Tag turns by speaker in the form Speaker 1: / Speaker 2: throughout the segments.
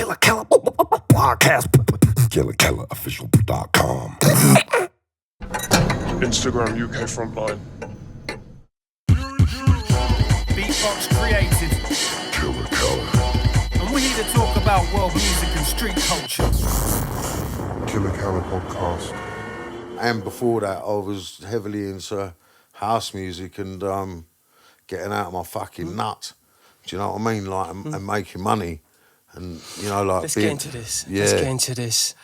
Speaker 1: Killa Kela podcast. KillaKelaOfficial.com.
Speaker 2: Instagram UK Frontline.
Speaker 3: Beatbox created.
Speaker 1: Killa Kela.
Speaker 3: And we're here to talk about world music and street culture.
Speaker 2: Killa Kela podcast.
Speaker 4: And before that, I was heavily into house music and getting out of my fucking nut. Do you know what I mean? Like, and making money. And, you know, like...
Speaker 3: Let's get into this.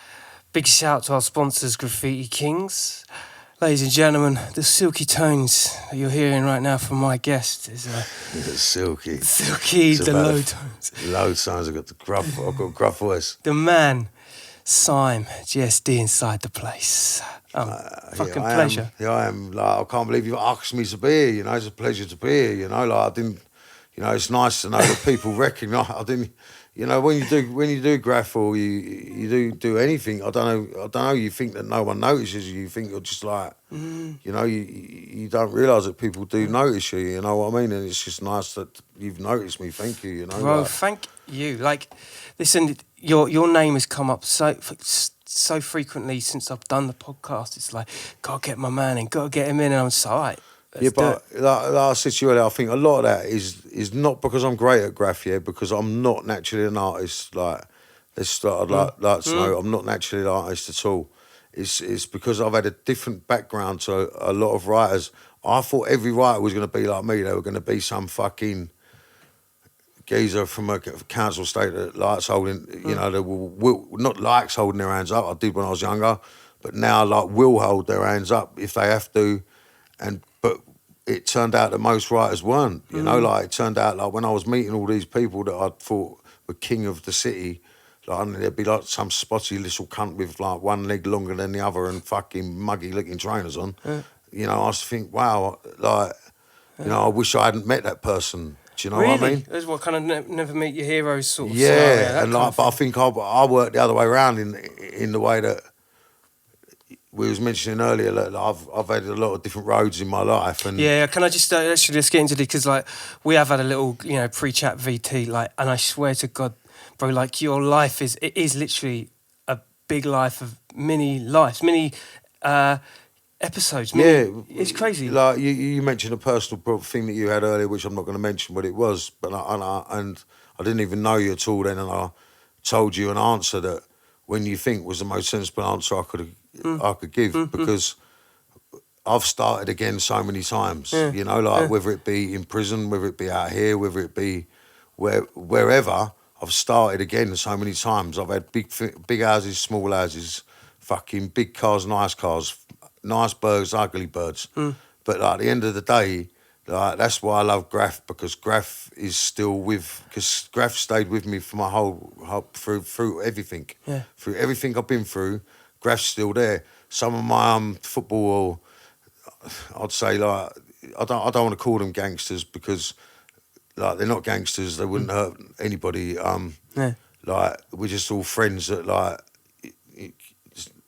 Speaker 3: Big shout to our sponsors, Graffiti Kings. Ladies and gentlemen, the silky tones that you're hearing right now from my guest is...
Speaker 4: It's silky.
Speaker 3: Silky, the low tones.
Speaker 4: Low tones, I've got gruff voice.
Speaker 3: The man, Sime, GSD inside the place. Fucking pleasure.
Speaker 4: I am. Like, I can't believe you asked me to be here, you know. It's a pleasure to be here, you know. Like, I didn't... You know, it's nice to know that people recognise. I didn't... You know, when you do graph or you do anything, I don't know. You think that no one notices you. You think you're just like, you know, you don't realise that people do notice you. You know what I mean? And it's just nice that you've noticed me. Thank you. You know,
Speaker 3: bro.
Speaker 4: Like,
Speaker 3: thank you. Like, listen, your name has come up so frequently since I've done the podcast. It's like, gotta get my man in, gotta get him in, and I'm just all right.
Speaker 4: But like I said to you earlier, I think a lot of that is not because I'm great at graph, because I'm not naturally an artist. Like, let's start. I'd like to know I'm not naturally an artist at all. It's because I've had a different background to a lot of writers. I thought every writer was going to be like me. They were going to be some fucking geezer from a council estate that likes holding, you know, they will not likes holding their hands up. I did when I was younger, but now like will hold their hands up if they have to, but it turned out that most writers weren't, you know, like it turned out like when I was meeting all these people that I thought were king of the city, like there'd be like some spotty little cunt with like one leg longer than the other and fucking muggy looking trainers on. You know, I just think, wow, like, you know, I wish I hadn't met that person. Do you know what I mean?
Speaker 3: That's what kind of never meet your heroes sort of
Speaker 4: scenario,
Speaker 3: scenario,
Speaker 4: and like, but I think I worked the other way around in the way that we was mentioning earlier. That I've had a lot of different roads in my life, and
Speaker 3: can I just actually just get into it because like we have had a little pre-chat VT and I swear to God, bro, like your life is literally a big life of mini episodes. It's crazy.
Speaker 4: Like you mentioned a personal thing that you had earlier, which I'm not going to mention what it was, but I didn't even know you at all then, and I told you an answer that when you think was the most sensible answer I could give because I've started again so many times. You know, like whether it be in prison, whether it be out here, whether it be wherever, I've started again so many times. I've had big houses, small houses, fucking big cars, nice birds, ugly birds. But like, at the end of the day, like, that's why I love Graff, because Graff is still because Graff stayed with me for my whole through everything. Yeah. Through everything I've been through, Graff's still there. Some of my football, I'd say, like, I don't want to call them gangsters because like they're not gangsters, they wouldn't hurt anybody. Like, we're just all friends that like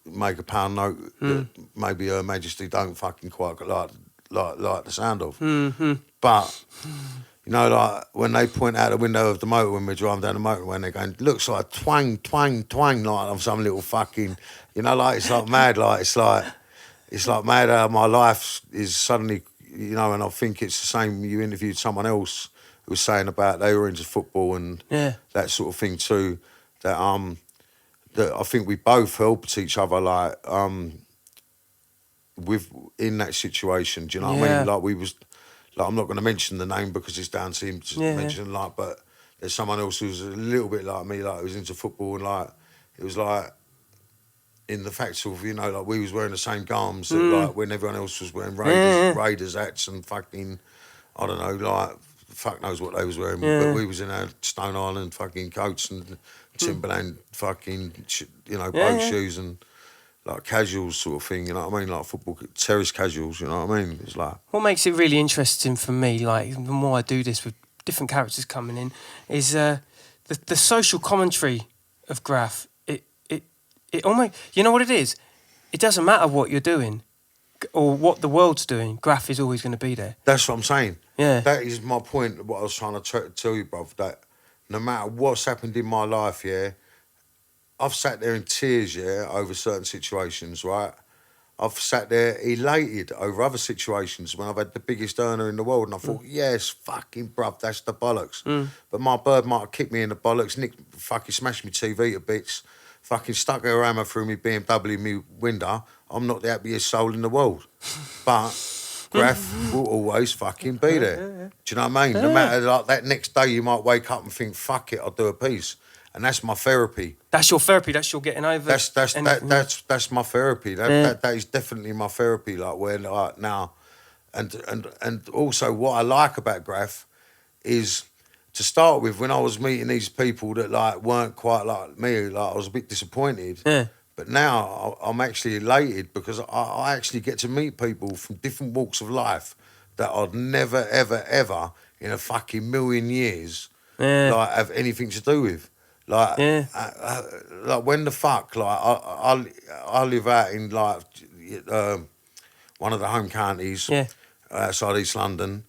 Speaker 4: make a pound note that maybe Her Majesty don't fucking quite like the sound of. But, you know, like when they point out the window of the motor when we're driving down the motorway and they're going, looks like twang, twang, twang, like I'm some little fucking, you know, like it's like mad, like it's like mad how my life is suddenly, you know, and I think it's the same. You interviewed someone else who was saying about they were into football and that sort of thing too, that I think we both helped each other, like, in that situation. Do you know what I mean? Like, we was, like, I'm not going to mention the name because it's down to him to mention, like, but there's someone else who's a little bit like me, like, who's into football, and, like, it was, like, in the fact of, you know, like, we was wearing the same garms, that, like, when everyone else was wearing Raiders hats and fucking, I don't know, like, fuck knows what they was wearing, but we was in our Stone Island fucking coats and Timberland fucking, you know, boat shoes and like casuals sort of thing, you know what I mean? Like football, terrace casuals, you know what I mean? It's like...
Speaker 3: What makes it really interesting for me, like, the more I do this with different characters coming in, is the social commentary of Graff. It almost... You know what it is? It doesn't matter what you're doing or what the world's doing, Graff is always going to be there.
Speaker 4: That's what I'm saying.
Speaker 3: Yeah.
Speaker 4: That is my point, what I was trying to tell you, bruv, that no matter what's happened in my life, I've sat there in tears, yeah, over certain situations, right? I've sat there elated over other situations when I've had the biggest earner in the world, and I thought, yes, fucking bruv, that's the bollocks. But my bird might have kicked me in the bollocks, fucking smashed me TV to bits, fucking stuck her hammer through me BMW me window. I'm not the happiest soul in the world. But Graff will always fucking be there. Do you know what I mean? No matter, like, that next day you might wake up and think, fuck it, I'll do a piece. And that's my therapy.
Speaker 3: That's your therapy. That's your getting over.
Speaker 4: That's my therapy. That is definitely my therapy. Like, where, like, now, and also what I like about Graff is, to start with, when I was meeting these people that, like, weren't quite like me, like, I was a bit disappointed.
Speaker 3: Yeah.
Speaker 4: But now I'm actually elated because I actually get to meet people from different walks of life that I'd never, ever, ever in a fucking million years like have anything to do with. Like, like, when the fuck, like, I live out in, like, one of the home counties outside East London,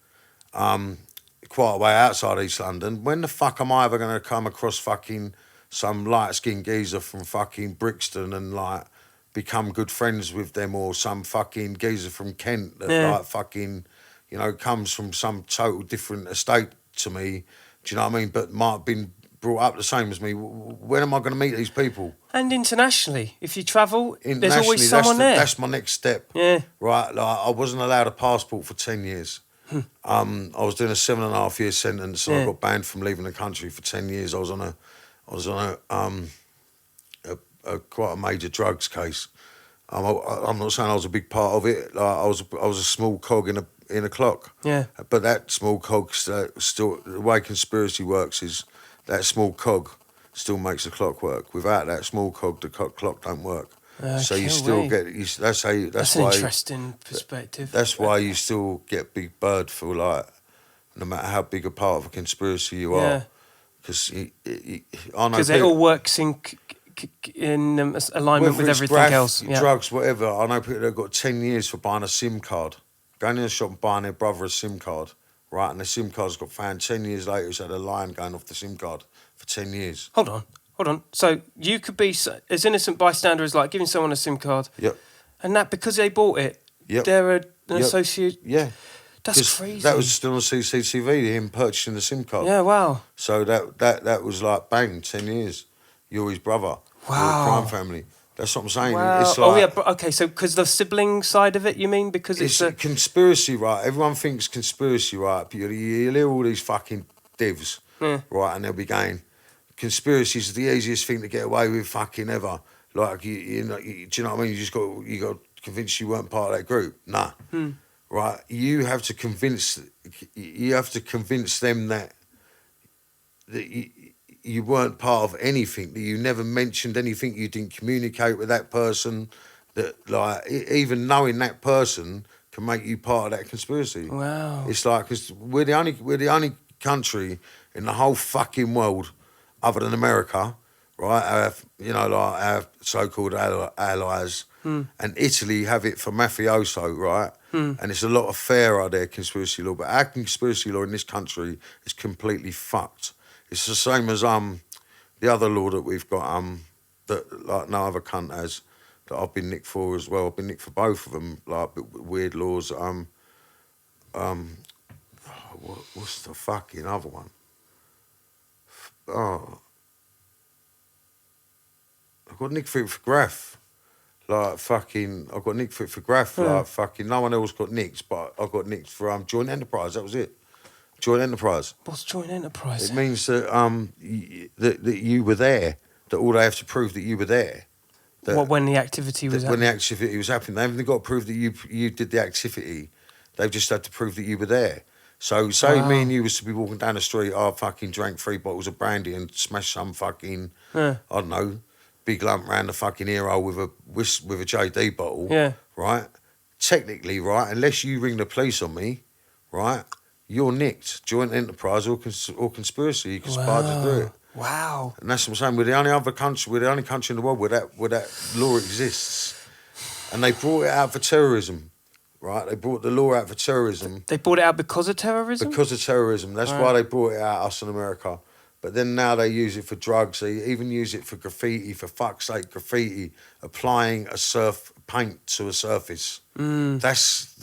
Speaker 4: quite a way outside East London. When the fuck am I ever going to come across fucking some light-skinned geezer from fucking Brixton and, like, become good friends with them, or some fucking geezer from Kent that, like, fucking, you know, comes from some total different estate to me, do you know what I mean, but might have been brought up the same as me. When am I going to meet these people?
Speaker 3: And internationally, if you travel, there's always someone there.
Speaker 4: That's my next step.
Speaker 3: Yeah.
Speaker 4: Right, like, I wasn't allowed a passport for 10 years. I was doing a 7.5 year sentence, and I got banned from leaving the country for 10 years. I was on a quite a major drugs case. I'm not saying I was a big part of it. Like, I was a small cog in a clock.
Speaker 3: Yeah.
Speaker 4: But that small cog still, the way conspiracy works is that small cog still makes the clock work. Without that small cog, the clock don't work. So you still get. That's
Speaker 3: an
Speaker 4: why.
Speaker 3: Interesting perspective.
Speaker 4: That's why you still get big bird for, like, no matter how big a part of a conspiracy you are, because
Speaker 3: it all works in alignment with everything
Speaker 4: Graff,
Speaker 3: else. Yeah.
Speaker 4: Drugs, whatever. I know people that have got 10 years for buying a SIM card, going in the shop and buying their brother a SIM card, right? And the SIM card's got found 10 years later. He's had a line going off the SIM card for 10 years.
Speaker 3: Hold on. So you could be as innocent bystander as, like, giving someone a SIM card.
Speaker 4: Yep.
Speaker 3: And that, because they bought it, they're an associate.
Speaker 4: Yeah.
Speaker 3: That's crazy.
Speaker 4: That was still on CCTV, him purchasing the SIM card.
Speaker 3: Yeah, wow.
Speaker 4: So that was like, bang, 10 years. You're his brother.
Speaker 3: Wow.
Speaker 4: You're a crime family. That's what I'm saying.
Speaker 3: Wow.
Speaker 4: It's like,
Speaker 3: okay, so because the sibling side of it, you mean? Because it's a
Speaker 4: conspiracy, right? Everyone thinks conspiracy, right? But you hear all these fucking divs, right? And they'll be going, conspiracies is the easiest thing to get away with fucking ever. Like, you know, do you know what I mean? You got to convince you weren't part of that group. Nah. Right? You have to convince them that you weren't part of anything, that you never mentioned anything, you didn't communicate with that person, that, like, even knowing that person can make you part of that conspiracy.
Speaker 3: Wow.
Speaker 4: It's like, because we're the only country in the whole fucking world, other than America, right? Our so-called allies, and Italy have it for mafioso, right? And it's a lot of fairer, their conspiracy law, but our conspiracy law in this country is completely fucked. It's the same as the other law that we've got that, like, no other cunt has, that I've been nicked for as well. I've been nicked for both of them, like, weird laws. What's the fucking other one? I got nicked for it for Graff. Like, fucking, I got nicked for it for Graff. Like, fucking, no one else got nicked, but I got nicked for joint enterprise. That was it. Joint enterprise.
Speaker 3: What's joint enterprise?
Speaker 4: It means that that you were there. That all they have to prove that you were there.
Speaker 3: When the activity was happening?
Speaker 4: When the activity was happening, they haven't got to prove that you did the activity. They've just had to prove that you were there. So, say me and you was to be walking down the street, I fucking drank 3 bottles of brandy and smashed some fucking, I don't know, big lump round the fucking ear hole with a JD bottle. Yeah. Right? Technically, right, unless you ring the police on me, right, you're nicked. Joint enterprise or conspiracy. You conspired to do it.
Speaker 3: Wow.
Speaker 4: And that's what I'm saying. We're the only country in the world where that law exists. And they brought it out for terrorism. Right? They brought the law out for terrorism.
Speaker 3: They brought it out because of terrorism?
Speaker 4: Because of terrorism. That's why they brought it out, us in America. But then now they use it for drugs. They even use it for graffiti. For fuck's sake, graffiti, applying a paint to a surface. That's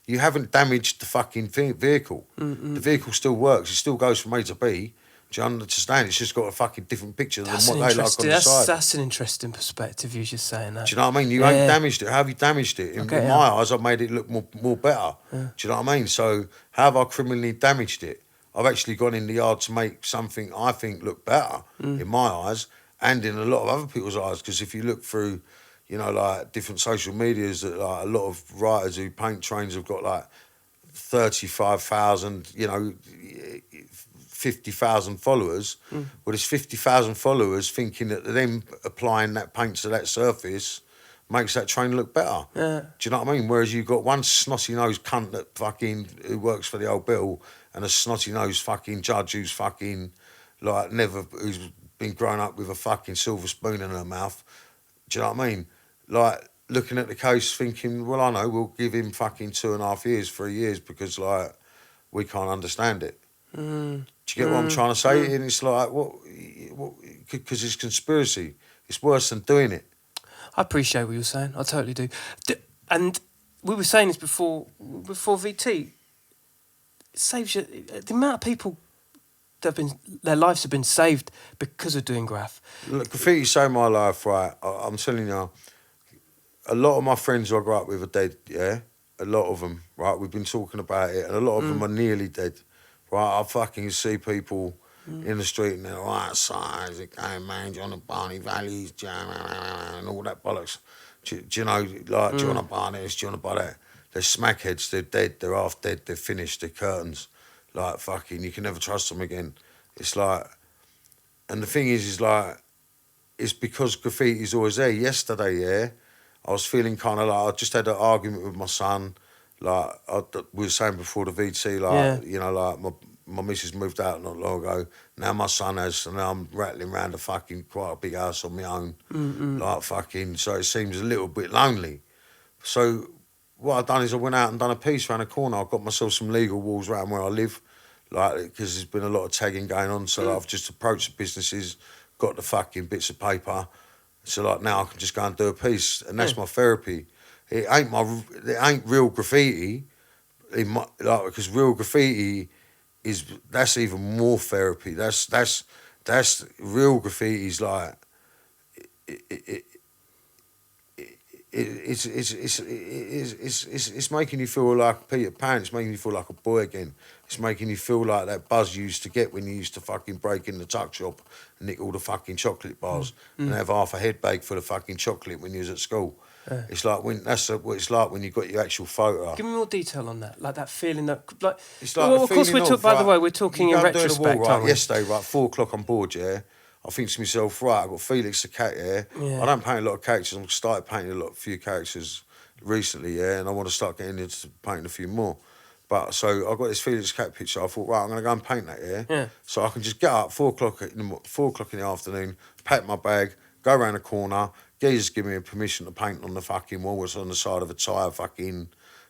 Speaker 4: you haven't damaged the fucking vehicle. The vehicle still works. It still goes from A to B. Do you understand? It's just got a fucking different picture than what they like on the side.
Speaker 3: That's an interesting perspective. You just saying that.
Speaker 4: Do you know what I mean? You ain't damaged it. How have you damaged it? In my eyes, I've made it look more better. Do you know what I mean? So how have I criminally damaged it? I've actually gone in the yard to make something I think look better in my eyes and in a lot of other people's eyes. Because if you look through, like different social medias, that like a lot of writers who paint trains have got like 35,000, 50,000 followers. Well, there's 50,000 followers thinking that them applying that paint to that surface makes that train look better. Yeah. Do you know what I mean? Whereas you've got one snotty-nosed cunt who works for the old bill and a snotty-nosed fucking judge who's fucking, like, who's been grown up with a fucking silver spoon in her mouth. Do you know what I mean? Like, looking at the case thinking, well, I know, we'll give him fucking 2.5 years, 3 years because, like, we can't understand it. Do you get what I'm trying to say? And it's like, what? Because it's conspiracy. It's worse than doing it.
Speaker 3: I appreciate what you're saying. I totally do. And we were saying this before VT. It saves you the amount of people that their lives have been saved because of doing graff.
Speaker 4: Look, graffiti saved my life, right? I'm telling you, a lot of my friends who I grew up with are dead. Yeah, a lot of them. Right, we've been talking about it, and a lot of them are nearly dead. Right, I fucking see people in the street and they're right size, it going, man, do you want to buy any valleys, and all that bollocks. Do you know, like, do you want to buy this, do you want to buy that? They're smackheads, they're dead, they're half dead, they're finished, they're curtains. Like, fucking, you can never trust them again. It's like, and the thing is like, it's because graffiti's always there. Yesterday, yeah, I was feeling kind of like, I just had an argument with my son. Like, we were saying before the VT, like, like, my missus moved out not long ago. Now my son has, and now I'm rattling around a fucking quite a big house on my own. Like, fucking, so it seems a little bit lonely. So what I've done is I went out and done a piece around the corner. I got myself some legal walls around where I live, like, because there's been a lot of tagging going on. So I've just approached the businesses, got the fucking bits of paper. So, like, now I can just go and do a piece, and that's my therapy. It ain't real graffiti, because real graffiti that's even more therapy. That's real graffiti's like it's making you feel like Peter Pan. It's making you feel like a boy again. It's making you feel like that buzz you used to get when you used to fucking break in the tuck shop and nick all the fucking chocolate bars and have half a head bag for the fucking chocolate when you was at school. It's like what it's like when you got your actual photo.
Speaker 3: Give me more detail on that, like that feeling that, like.
Speaker 4: It's like
Speaker 3: well, of course, by the way, we're talking in retrospect.
Speaker 4: Right, yesterday, right, 4 o'clock on board, yeah. I think to myself, right, I've got Felix the cat, yeah. I don't paint a lot of characters. I've started painting a few characters recently, yeah, and I want to start getting into painting a few more. But so I got this Felix cat picture. I thought, right, I'm going to go and paint that, yeah. So I can just get up 4 o'clock in the afternoon, pack my bag, go around the corner. Geezers give me permission to paint on the fucking wall. It's on the side of a tyre, fucking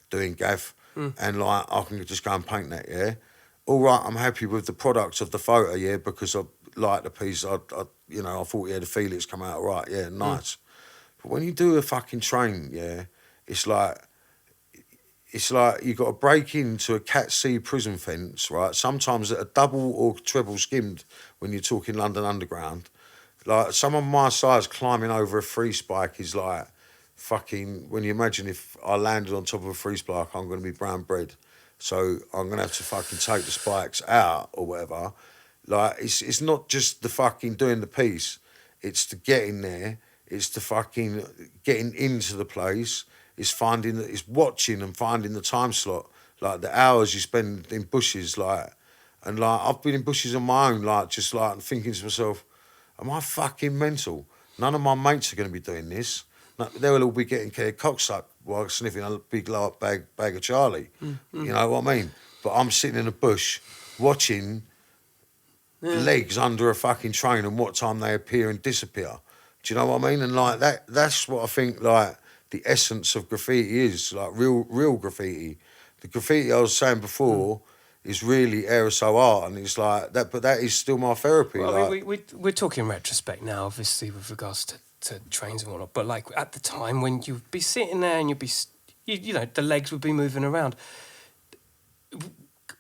Speaker 4: doing gaff, and like I can just go and paint that, yeah. All right, I'm happy with the product of the photo, yeah, because I like the piece. I thought, yeah, the Felix come out right, yeah, nice. But when you do a fucking train, yeah, it's like you got to break into a Cat C prison fence, right? Sometimes at a double or treble skimmed when you're talking London Underground. Like, someone my size climbing over a free spike is like fucking, when you imagine if I landed on top of a free spike, I'm going to be brown bread. So I'm going to have to fucking take the spikes out or whatever. Like, it's not just the fucking doing the piece. It's the getting there. It's the fucking getting into the place. It's watching and finding the time slot. Like, the hours you spend in bushes, like, and like, I've been in bushes on my own, like, just like thinking to myself, am I fucking mental? None of my mates are going to be doing this. They'll all be getting their cock sucked while sniffing a big bag of Charlie. You know what I mean? But I'm sitting in a bush watching legs under a fucking train and what time they appear and disappear. Do you know what I mean? And like that's what I think, like, the essence of graffiti is, like real graffiti. The graffiti I was saying before is really aerosol art, and it's like that. But that is still my therapy.
Speaker 3: Well,
Speaker 4: like,
Speaker 3: I mean, we're talking retrospect now, obviously, with regards to trains and whatnot. But like at the time when you'd be sitting there and you know, the legs would be moving around.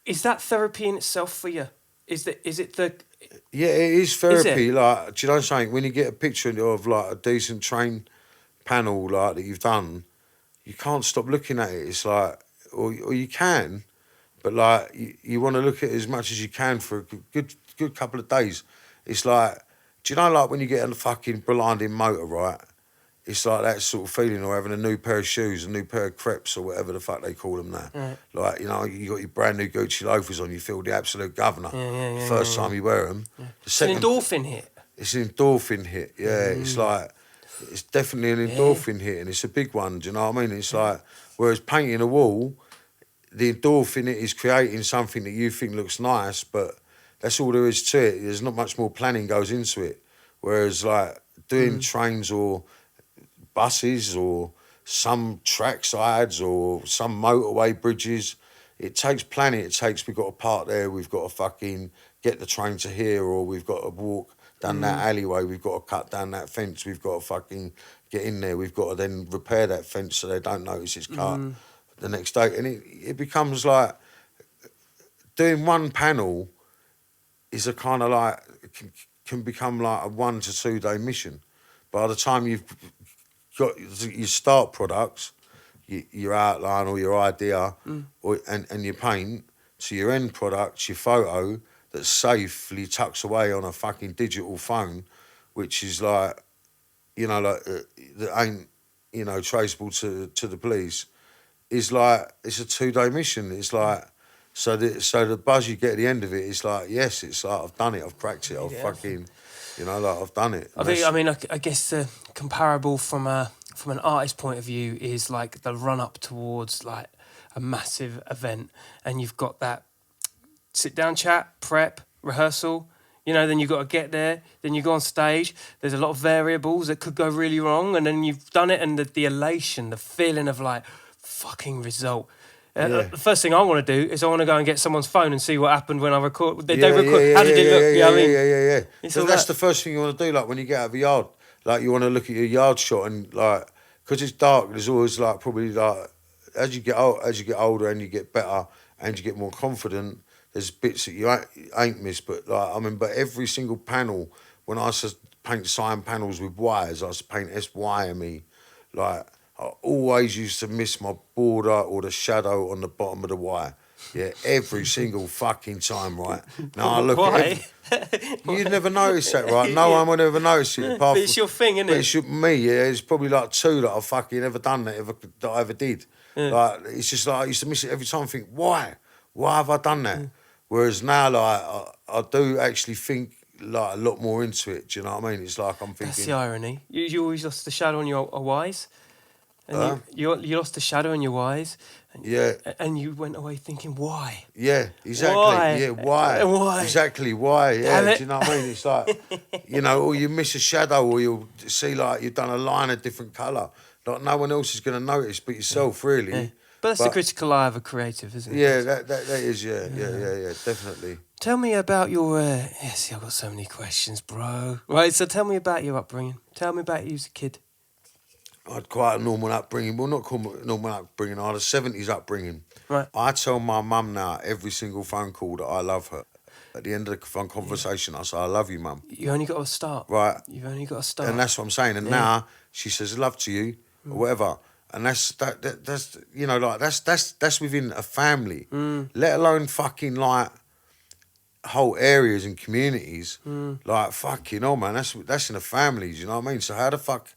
Speaker 3: Is that therapy in itself for you? Is it the
Speaker 4: yeah, it is therapy.
Speaker 3: it?
Speaker 4: Like, do you know something? When you get a picture of like a decent train panel like that you've done, you can't stop looking at it. It's like, or you can, but like you want to look at it as much as you can for a good couple of days. It's like, do you know, like when you get a fucking blinding motor, right? It's like that sort of feeling, or having a new pair of shoes, a new pair of crepes, or whatever the fuck they call them now.
Speaker 3: Right.
Speaker 4: Like, you know, you got your brand new Gucci loafers on, you feel the absolute governor.
Speaker 3: Yeah,
Speaker 4: First time you wear them. The
Speaker 3: It's an endorphin hit.
Speaker 4: It's an endorphin hit, yeah. It's like, it's definitely an endorphin hit, and it's a big one, do you know what I mean? It's like, whereas painting a wall, the endorphin hit is creating something that you think looks nice, but that's all there is to it. There's not much more planning goes into it. Whereas like doing trains or buses or some track sides or some motorway bridges, it takes planning. It takes, we've got to park there, we've got to fucking get the train to here, or we've got to walk down that alleyway, we've got to cut down that fence, we've got to fucking get in there, we've got to then repair that fence so they don't notice it's cut the next day. And it becomes like, doing one panel is a kind of like, can become like a 1 to 2 day mission. By the time you've got your start products, your outline or your idea, and your paint, to your end products, your photo that safely tucks away on a fucking digital phone, which is like, you know, like that ain't, you know, traceable to the police, is like, it's a 2 day mission. It's like, so the buzz you get at the end of it is like, yes, it's like, I've done it, I've cracked it, I've fucking, you know, like, I've done it.
Speaker 3: I guess the comparable from an artist point of view is like the run up towards like a massive event, and you've got that sit down chat, prep, rehearsal. You know, then you've got to get there, then you go on stage. There's a lot of variables that could go really wrong, and then you've done it, and the elation, the feeling of like fucking result. The first thing I want to do is I want to go and get someone's phone and see what happened when I record. They don't record. How did it look? You know what I mean?
Speaker 4: Yeah. So that's the first thing you want to do. Like when you get out of the yard, like you want to look at your yard shot, and like, because it's dark, there's always like, probably like, as you get older and you get better and you get more confident, there's bits that you ain't missed. But like, I mean, but every single panel, when I used to paint Sime panels with wires, I used to paint SYME, like, I always used to miss my border or the shadow on the bottom of the wire. Yeah, every single fucking time, right? Now I look at you'd never notice that, right? No one would ever notice it.
Speaker 3: But it's your thing, isn't it?
Speaker 4: It's me, yeah. It's probably like 2 that I've fucking ever done that I ever did. Yeah. Like, it's just like, I used to miss it every time and think, why? Why have I done that? Whereas now, like, I do actually think like a lot more into it. Do you know what I mean? It's like I'm thinking...
Speaker 3: That's the irony. You always lost the shadow on your wise. And you lost the shadow in your wise. And you went away thinking, why?
Speaker 4: Yeah, exactly.
Speaker 3: Why?
Speaker 4: Yeah, why?
Speaker 3: Why?
Speaker 4: Exactly, why? Yeah,
Speaker 3: Damn it.
Speaker 4: do you know what I mean? It's like, you know, or you miss a shadow, or you'll see like you've done a line a different colour. Like no one else is going to notice but yourself, really.
Speaker 3: Yeah. But that's the critical eye of a creative, isn't it?
Speaker 4: Yeah, that is, yeah, definitely.
Speaker 3: Tell me about your... see, I've got so many questions, bro. Right, so tell me about your upbringing. Tell me about you as a kid.
Speaker 4: I had quite a normal upbringing. Well, not normal upbringing. I had a 70s upbringing.
Speaker 3: Right.
Speaker 4: I tell my mum now every single phone call that I love her. At the end of the phone conversation, I say, I love you, mum.
Speaker 3: You only got to start.
Speaker 4: Right.
Speaker 3: You've only got to start.
Speaker 4: And that's what I'm saying. And now she says, love to you, or whatever. And that's you know, like that's within a family. Let alone fucking like whole areas and communities. Like fucking man, that's in the families, you know what I mean? So how the fuck,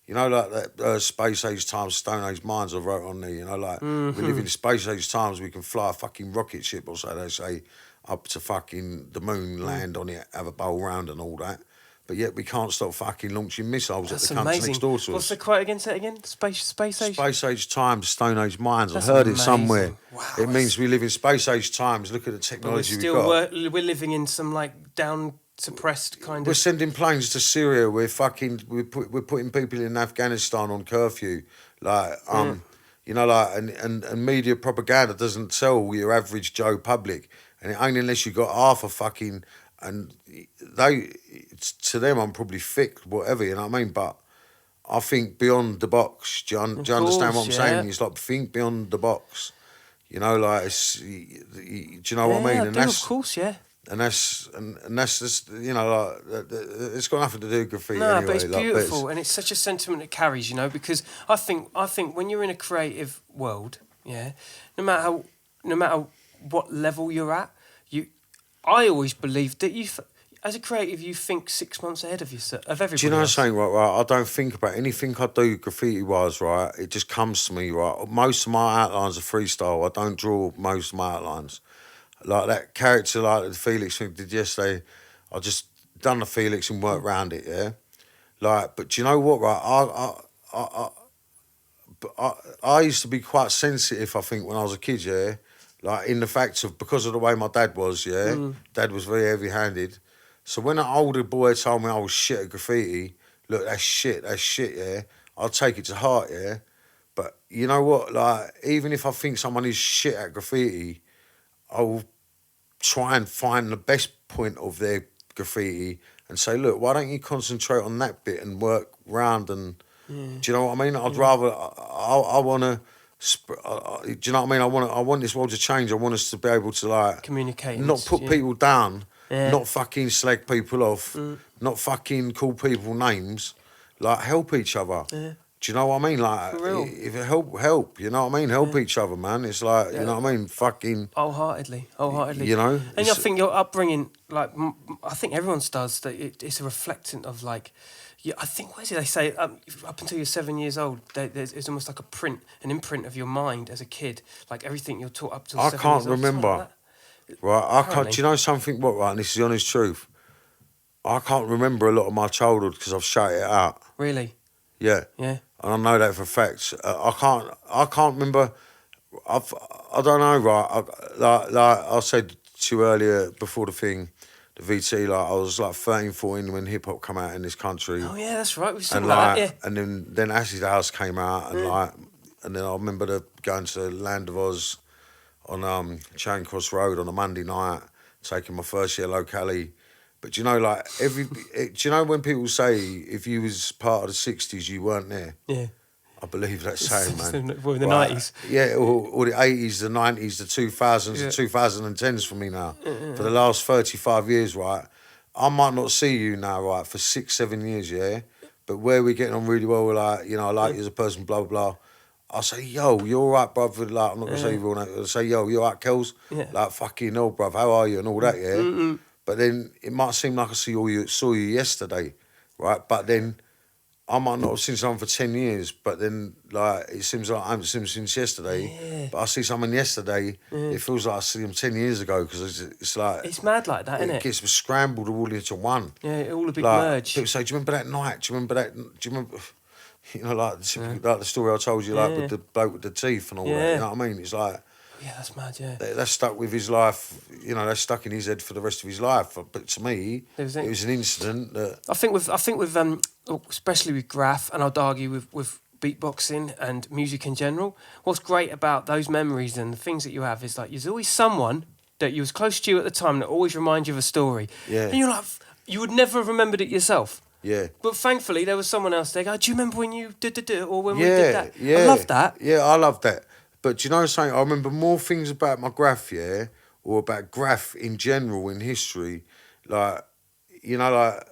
Speaker 4: you know, like that space age times, Stone Age minds I wrote on there, you know, like we live in space age times, we can fly a fucking rocket ship, or so they say, up to fucking the moon, land on it, have a bowl round and all that. But yet we can't stop fucking launching missiles at the country next door to us.
Speaker 3: What's the quote again? Say it again. Space age.
Speaker 4: Space age times, Stone Age minds.
Speaker 3: That's
Speaker 4: I heard
Speaker 3: amazing.
Speaker 4: it somewhere.
Speaker 3: Wow,
Speaker 4: it means we live in space age times. Look at the technology we've got.
Speaker 3: We're living in some like down suppressed kind
Speaker 4: We're
Speaker 3: of...
Speaker 4: sending planes to Syria. We're putting people in Afghanistan on curfew. Like you know, like and media propaganda doesn't tell your average Joe public And it ain't unless you got half a fucking, and to them, I'm probably thick, whatever, you know what I mean? But I think beyond the box. Do you understand what I'm saying? It's like, think beyond the box. You know, like, do you know what I mean?
Speaker 3: And of course, yeah.
Speaker 4: And that's just, you know, like, it's got nothing to do with graffiti
Speaker 3: No,
Speaker 4: anyway.
Speaker 3: but it's
Speaker 4: like,
Speaker 3: beautiful, and it's such a sentiment it carries, you know, because I think when you're in a creative world, yeah, no matter what level you're at, I always believe that as a creative, you think 6 months ahead of yourself, of everybody.
Speaker 4: Do you know what I'm
Speaker 3: else.
Speaker 4: saying, right? I don't think about anything I do graffiti-wise, right? It just comes to me, right? Most of my outlines are freestyle. I don't draw most of my outlines. Like that character, like the Felix thing did yesterday, I just done the Felix and worked around it, yeah? Like, but do you know what, right? I used to be quite sensitive, I think, when I was a kid, yeah? Like, in the fact of, because of the way my dad was, yeah? Dad was very heavy-handed. So when an older boy told me I was shit at graffiti, look, that's shit, yeah? I'll take it to heart, yeah? But you know what, like, even if I think someone is shit at graffiti, I'll try and find the best point of their graffiti and say, look, why don't you concentrate on that bit and work round and... Do you know what I mean? I'd rather... I want to... do you know what I mean? I want this world to change. I want us to be able to, like...
Speaker 3: Communicate.
Speaker 4: Not put people down.
Speaker 3: Yeah.
Speaker 4: Not fucking slag people off. Not fucking call people names. Like, help each other. Yeah. Do you know what I mean? Like,
Speaker 3: For real.
Speaker 4: if it help. You know what I mean? Help each other, man. It's like, you know what I mean? Fucking...
Speaker 3: Wholeheartedly.
Speaker 4: You know?
Speaker 3: And I think your upbringing, like, I think everyone's does, that it's a reflectant of, like... Yeah, I think, what is it they say? Up until you're 7 years old, it's almost like an imprint of your mind as a kid. Like, everything you're taught up to 7 years old.
Speaker 4: I can't remember. Right, I can't. Do you know something? What, right? And this is the honest truth. I can't remember a lot of my childhood because I've shut it out.
Speaker 3: Really?
Speaker 4: Yeah.
Speaker 3: Yeah.
Speaker 4: And I know that for facts. I can't remember. I don't know. Right. Like I said to you earlier before the thing, the VT. Like, I was like 13, 14 when hip hop came out in this country.
Speaker 3: Oh yeah, that's right. We
Speaker 4: And
Speaker 3: about
Speaker 4: like,
Speaker 3: that, yeah.
Speaker 4: and then Acid House came out, and like, and then I remember going to Land of Oz on Charing Cross Road on a Monday night, taking my first year locally. But you know, like, do you know when people say if you was part of the 60s, you weren't there?
Speaker 3: Yeah.
Speaker 4: I believe that saying, man.
Speaker 3: Well, in the 90s.
Speaker 4: Yeah, or the 80s, the 90s, the 2000s, the 2010s for me now. For the last 35 years, right? I might not see you now, right, for 6, 7 years, yeah? But where we're getting on really well, we're like, you know, I like you as a person, blah, blah, blah. I'll say, yo, you all right, brother? Like, I'm not going to say your real name. I'll say, yo, you all right, Kels?
Speaker 3: Yeah.
Speaker 4: Like, fucking hell, bruv, how are you? And all that, yeah? But then it might seem like I saw you yesterday, right? But then I might not have seen someone for 10 years, but then, like, it seems like I haven't seen them since yesterday. Yeah. But I see someone yesterday, it feels like I see them 10 years ago, because it's like...
Speaker 3: It's mad like that, isn't it?
Speaker 4: It gets scrambled all into one.
Speaker 3: Yeah, all a big
Speaker 4: like,
Speaker 3: merge.
Speaker 4: People say, do you remember that night? Do you remember that? Do you remember... You know, like the story I told you, like, with the bloke with the teeth and all that, you know what I mean? It's like...
Speaker 3: Yeah, that's mad, yeah.
Speaker 4: That's stuck with his life, you know, that's stuck in his head for the rest of his life. But to me, it was an incident that... I think
Speaker 3: with especially with Graff, and I'd argue with beatboxing and music in general, what's great about those memories and the things that you have is, like, there's always someone that you was close to you at the time that always reminds you of a story. Yeah. And you're like, you would never have remembered it yourself.
Speaker 4: Yeah.
Speaker 3: But thankfully, there was someone else there. Do you remember when you did or when we did that?
Speaker 4: Yeah.
Speaker 3: I love that.
Speaker 4: Yeah, I love that. But do you know something? I remember more things about my Graff, yeah, or about Graff in general in history. Like, you know, like,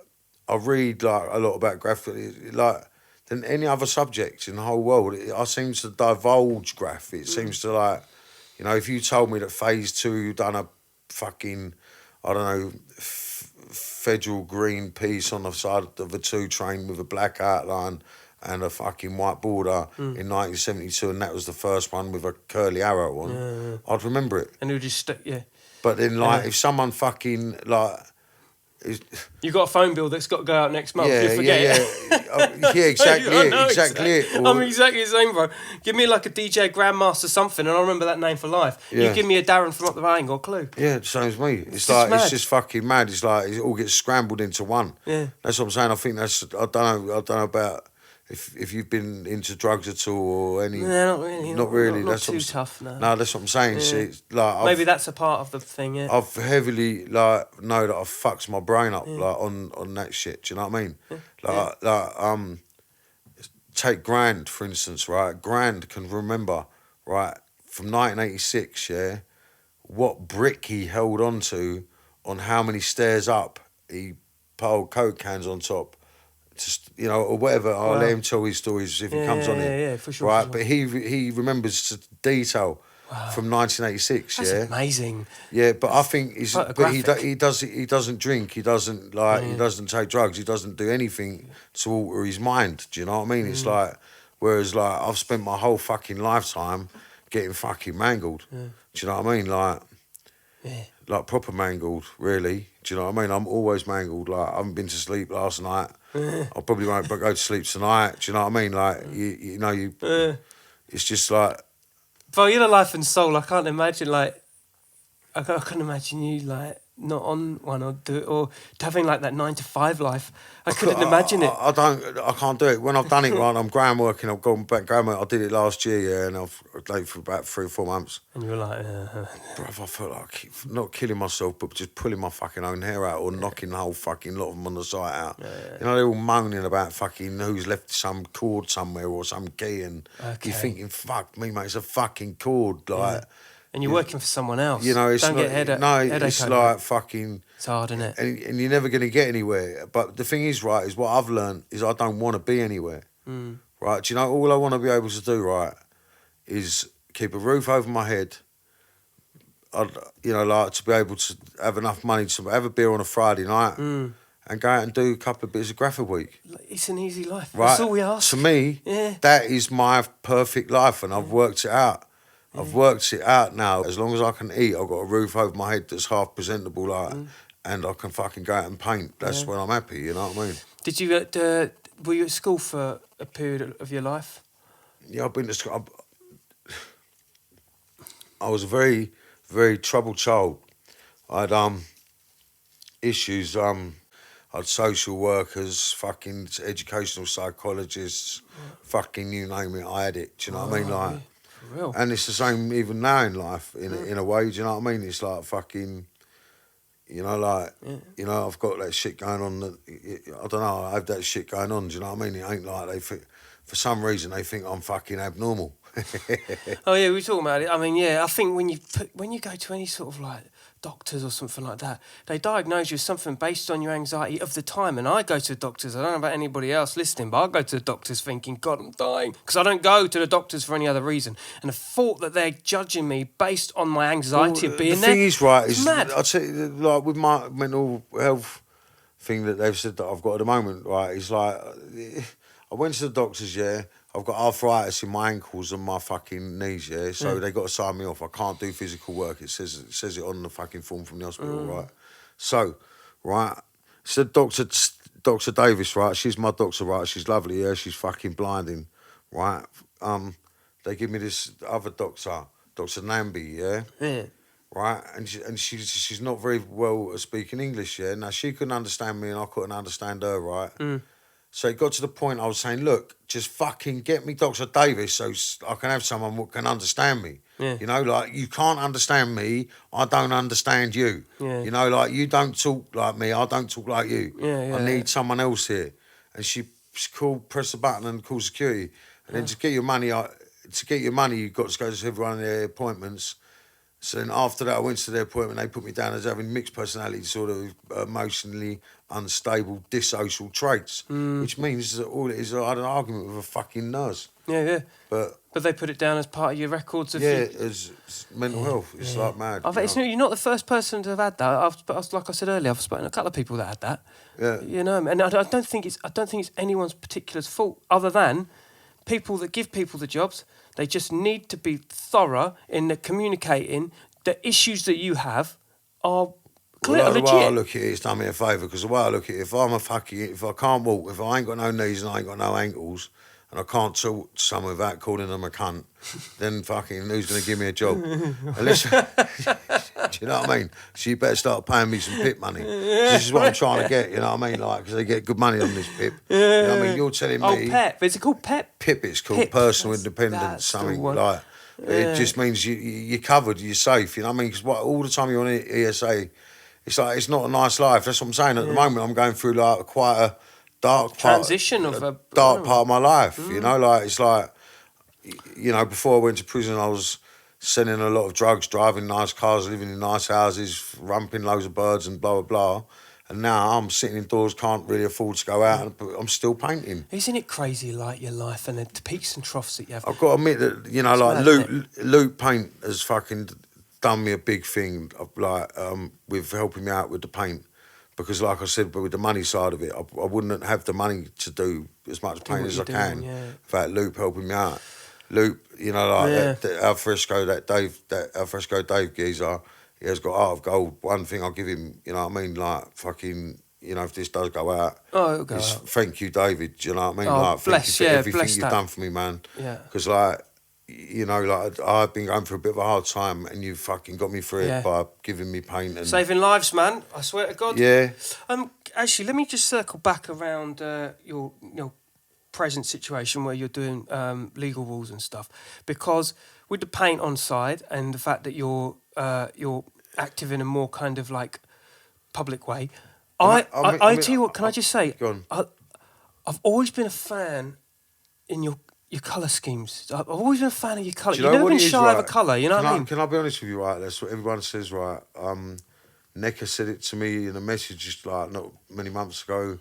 Speaker 4: I read, like, a lot about Graff, like, than any other subject in the whole world. I seem to divulge Graff. It seems to, like, you know, if you told me that Phase 2 done a fucking, I don't know, federal green piece on the side of a 2 train with a black outline and a fucking white border in 1972, and that was the first one with a curly arrow on, I'd remember it.
Speaker 3: And it would just,
Speaker 4: But then, like, if someone fucking, like...
Speaker 3: You got a phone bill that's got to go out next month, you forget it.
Speaker 4: Yeah, exactly it.
Speaker 3: I'm exactly the same, bro. Give me, like, a DJ Grandmaster something, and I'll remember that name for life. Yeah. You give me a Darren from up the I ain't got a clue.
Speaker 4: Yeah, same as me. It's like, it's just fucking mad. It's like, it all gets scrambled into one.
Speaker 3: Yeah.
Speaker 4: That's what I'm saying. I think that's, I don't know about... if you've been into drugs at all or any.
Speaker 3: No, not really.
Speaker 4: Not really.
Speaker 3: Not
Speaker 4: That's
Speaker 3: too
Speaker 4: what I'm,
Speaker 3: tough. No.
Speaker 4: No, that's what I'm saying.
Speaker 3: Yeah.
Speaker 4: See, it's like
Speaker 3: Maybe that's a part of the thing. Yeah.
Speaker 4: I've heavily know that I've fucked my brain up on that shit. Do you know what I mean? Take Grand for instance, right? Grand can remember, right, from 1986, yeah, what brick he held onto on how many stairs up he piled Coke cans on top. Just, or whatever. I'll let him tell his stories if he comes on it.
Speaker 3: Yeah, for sure.
Speaker 4: Right,
Speaker 3: for sure.
Speaker 4: but he remembers to detail from 1986.
Speaker 3: That's amazing.
Speaker 4: Yeah, but I think he doesn't drink. He doesn't he doesn't take drugs. He doesn't do anything to alter his mind. Do you know what I mean? It's like, whereas I've spent my whole fucking lifetime getting fucking mangled. Do you know what I mean? Like proper mangled, really. Do you know what I mean? I'm always mangled. Like, I haven't been to sleep last night. I probably won't go to sleep tonight. Do you know what I mean? Like, it's just like...
Speaker 3: Well, you're the life and soul. I can't imagine, I couldn't imagine you, not on one or having, that 9 to 5 life. I couldn't imagine it.
Speaker 4: I can't do it. When I've done it, right, I'm ground working, I've gone back ground work. I did it last year, yeah, and I've laid for about 3 or 4 months.
Speaker 3: And you were like...
Speaker 4: Bruv, I felt like not killing myself, but just pulling my fucking own hair out or knocking the whole fucking lot of them on the site out. They're all moaning about fucking who's left some cord somewhere or some key, and you're thinking, fuck me, mate, it's a fucking cord,
Speaker 3: And you're working for someone else.
Speaker 4: It's
Speaker 3: Don't
Speaker 4: not,
Speaker 3: get headache.
Speaker 4: it's like fucking...
Speaker 3: It's hard, isn't it?
Speaker 4: And you're never going to get anywhere. But the thing is, right, is what I've learned is I don't want to be anywhere. Right? Do you know, all I want to be able to do, right, is keep a roof over my head. To be able to have enough money to have a beer on a Friday night and go out and do a couple of bits of graph a week.
Speaker 3: It's an easy life.
Speaker 4: Right?
Speaker 3: That's all we ask.
Speaker 4: To me, that is my perfect life, and I've worked it out. I've worked it out now. As long as I can eat, I've got a roof over my head that's half presentable, and I can fucking go out and paint. That's when I'm happy, you know what I mean?
Speaker 3: Did you, were you at school for a period of your life?
Speaker 4: Yeah, I've been to school. I was a very, very troubled child. I had issues. I had social workers, fucking educational psychologists, fucking you name it, I had it. Do you know what I mean?
Speaker 3: For real.
Speaker 4: And it's the same even now in life, in a way. Do you know what I mean? It's like fucking, I've got that shit going on. I don't know. I have that shit going on. Do you know what I mean? It ain't like for some reason they think I'm fucking abnormal.
Speaker 3: Oh yeah, we were talking about it. I mean, I think when you go to any sort of doctors or something like that, they diagnose you with something based on your anxiety of the time. And I go to the doctors, I don't know about anybody else listening, but I go to the doctors thinking, God, I'm dying. Because I don't go to the doctors for any other reason. And the thought that they're judging me based on my anxiety of being there.
Speaker 4: The thing is, right, is
Speaker 3: mad.
Speaker 4: I'd say, with my mental health thing that they've said that I've got at the moment, right, is I went to the doctors, yeah. I've got arthritis in my ankles and my fucking knees, yeah. So they got to sign me off. I can't do physical work. It says it on the fucking form from the hospital, right? So, right. So Dr. Davis, right? She's my doctor, right? She's lovely, yeah. She's fucking blinding, right? They give me this other doctor, Dr. Nambi, yeah.
Speaker 3: Yeah.
Speaker 4: Right, and she's not very well at speaking English, yeah. Now she couldn't understand me and I couldn't understand her, right? So it got to the point I was saying, look, just fucking get me Dr. Davis so I can have someone who can understand me. Yeah. You can't understand me, I don't understand you. Yeah. You don't talk like me, I don't talk like you. I need someone else here. And she press the button and call security. And then to get your money, you've got to go to every one of their appointments. So then after that, I went to their appointment. They put me down as having mixed personality, sort of emotionally unstable, dissocial traits, which means that all it is, I had an argument with a fucking nurse.
Speaker 3: Yeah.
Speaker 4: But
Speaker 3: they put it down as part of your records of
Speaker 4: it's mental health. It's like mad.
Speaker 3: You're not the first person to have had that. Like I said earlier, I've spoken to a couple of people that had that.
Speaker 4: Yeah.
Speaker 3: And I don't think it's anyone's particular fault, other than people that give people the jobs. They just need to be thorough in the communicating. The issues that you have are clear,
Speaker 4: the
Speaker 3: legit.
Speaker 4: way I look at it, it's done me a favour, because the way I look at it, if I can't walk, if I ain't got no knees and I ain't got no ankles, and I can't talk to someone without calling them a cunt, then fucking who's going to give me a job? Unless, do you know what I mean? So you better start paying me some pip money. This is what I'm trying to get, you know what I mean? Like, because they get good money on this pip. You know what I mean? You're telling me...
Speaker 3: Oh, PEP. Is it called PEP?
Speaker 4: PIP, it's called,
Speaker 3: PIP.
Speaker 4: personal independence,
Speaker 3: that's the
Speaker 4: something
Speaker 3: one.
Speaker 4: like... It just means you're covered, you're safe, you know what I mean? Because all the time you're on ESA, it's like, it's not a nice life. That's what I'm saying. At the moment, I'm going through like quite a dark
Speaker 3: transition of a
Speaker 4: dark part of my life, you know? Like, it's like, you know, before I went to prison, I was selling a lot of drugs, driving nice cars, living in nice houses, rumping loads of birds and blah, blah, blah. And now I'm sitting indoors, can't really afford to go out, but I'm still painting.
Speaker 3: Isn't it crazy, like, your life and the peaks and troughs that you have?
Speaker 4: I've got to admit that, you know, like, Luke Paint has fucking done me a big thing, like, with helping me out with the paint. Because, like I said, but with the money side of it, I wouldn't have the money to do as much paint as I can without Luke helping me out. Luke, you know, like, that alfresco Dave geezer, he has got Art of Gold. One thing I'll give him, you know what I mean? Like, fucking, you know, if this does go out,
Speaker 3: it'll go out.
Speaker 4: Thank you, David. Do you know what I mean?
Speaker 3: Oh,
Speaker 4: like,
Speaker 3: bless,
Speaker 4: thank you for everything
Speaker 3: bless
Speaker 4: you've
Speaker 3: that.
Speaker 4: done for me, man.
Speaker 3: Yeah.
Speaker 4: Because, like, you know, like, I've been going through a bit of a hard time and you've fucking got me through it by giving me paint. And
Speaker 3: saving lives, man. I swear to God.
Speaker 4: Yeah.
Speaker 3: Actually, let me just circle back around your present situation where you're doing legal rules and stuff. Because with the paint on side and the fact that you're active in a more kind of like public way, I tell you what, can I just say,
Speaker 4: go on.
Speaker 3: I've always been a fan in your colour schemes. I've always been a fan of your colour.
Speaker 4: Do
Speaker 3: You've never
Speaker 4: what
Speaker 3: been
Speaker 4: it is,
Speaker 3: shy of
Speaker 4: right?
Speaker 3: a colour, you know what I mean?
Speaker 4: Can I be honest with you, right? That's what everyone says, right? Necker said it to me in a message just like not many months ago.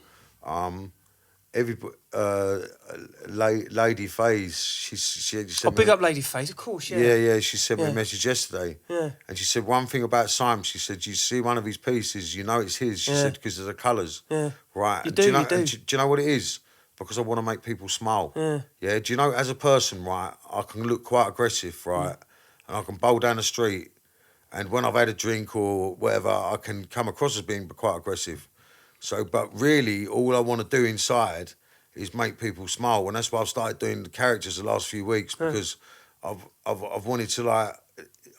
Speaker 4: Lady Faze, she said...
Speaker 3: Big up Lady Faze, of course, yeah.
Speaker 4: Yeah, she sent me a message yesterday. Yeah. And she said one thing about Sime, she said, you see one of his pieces, you know it's his. She said, because of the colours. Yeah. Right.
Speaker 3: You
Speaker 4: and
Speaker 3: do,
Speaker 4: you know,
Speaker 3: you do.
Speaker 4: And do you know what it is? Because I want to make people smile. Yeah. Do you know, as a person, right, I can look quite aggressive, right? And I can bowl down the street, and when I've had a drink or whatever, I can come across as being quite aggressive. So, but really, all I want to do inside is make people smile, and that's why I've started doing the characters the last few weeks, because I've wanted to, like,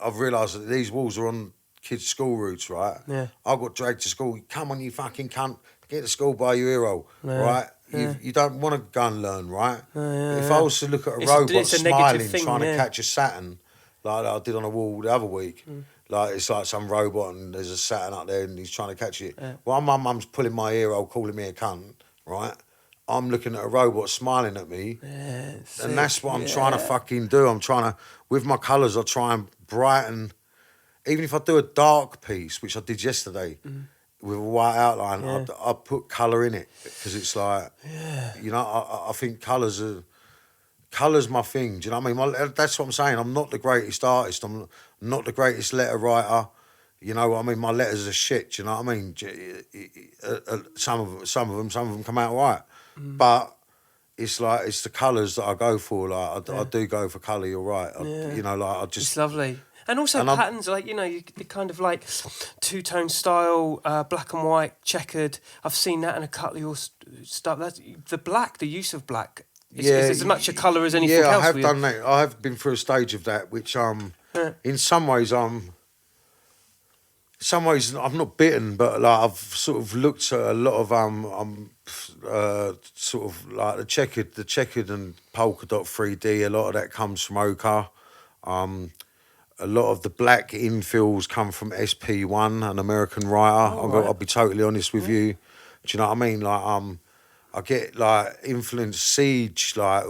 Speaker 4: I've realised that these walls are on kids' school routes, right? Yeah. I got dragged to school. Come on, you fucking cunt, get to school by your hero, right? You don't want to go and learn, right? If I was to look at a robot smiling, thing, trying to catch a Saturn, like I did on a wall the other week, like it's like some robot and there's a Saturn up there and he's trying to catch it. While my mum's pulling my ear hole, calling me a cunt, right? I'm looking at a robot smiling at me, and that's what I'm trying to fucking do. I'm trying to, with my colours, I try and brighten. Even if I do a dark piece, which I did yesterday, with a white outline, I put colour in it, because it's like, you know, I think colours my thing. Do you know what I mean? That's what I'm saying. I'm not the greatest artist. I'm not the greatest letter writer. You know what I mean? My letters are shit. Do you know what I mean? Some of them come out right. But it's like, it's the colours that I go for. Like I do go for colour. You're right. You know, like I just.
Speaker 3: It's lovely, and also patterns. Like, you know, you kind of like two-tone style, black and white, checkered. I've seen that in a couple of your stuff. That's the black. The use of black is as much a colour as anything else.
Speaker 4: Yeah, I have done that. I have been through a stage of that, which in some ways I'm not bitten, but like I've sort of looked at a lot of sort of like the checkered and polka dot 3D. A lot of that comes from Ochre. A lot of the black infills come from SP1, an American writer. I'll be totally honest with you. Do you know what I mean? Like I get like influenced Siege, like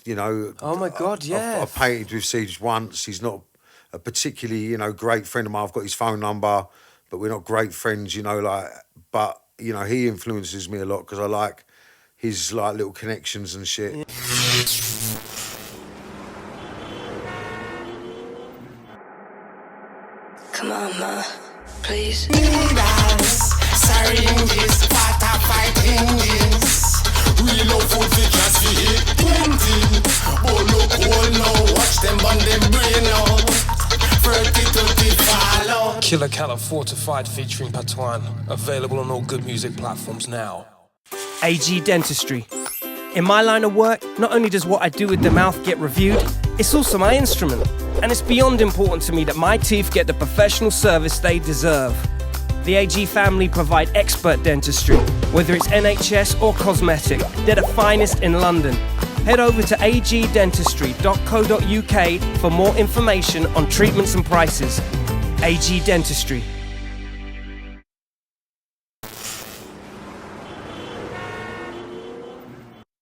Speaker 4: you know. Oh my God, yeah. I painted with Siege once. He's not a particularly, you know, great friend of mine. I've got his phone number, but we're not great friends, you know, like, but, you know, he influences me a lot because I like his, like, little connections and shit. Yeah.
Speaker 5: Come on, ma, please.
Speaker 6: Syringes, water fighting this. We love food for just to hit 20. Oh, look, oh, no, watch them on them brain out.
Speaker 7: Killa Kela Fortified featuring Patoine. Available on all good music platforms now.
Speaker 3: AG Dentistry. In my line of work, not only does what I do with the mouth get reviewed, it's also my instrument. And it's beyond important to me that my teeth get the professional service they deserve. The AG family provide expert dentistry, whether it's NHS or cosmetic. They're the finest in London. Head over to agdentistry.co.uk for more information on treatments and prices. AG Dentistry.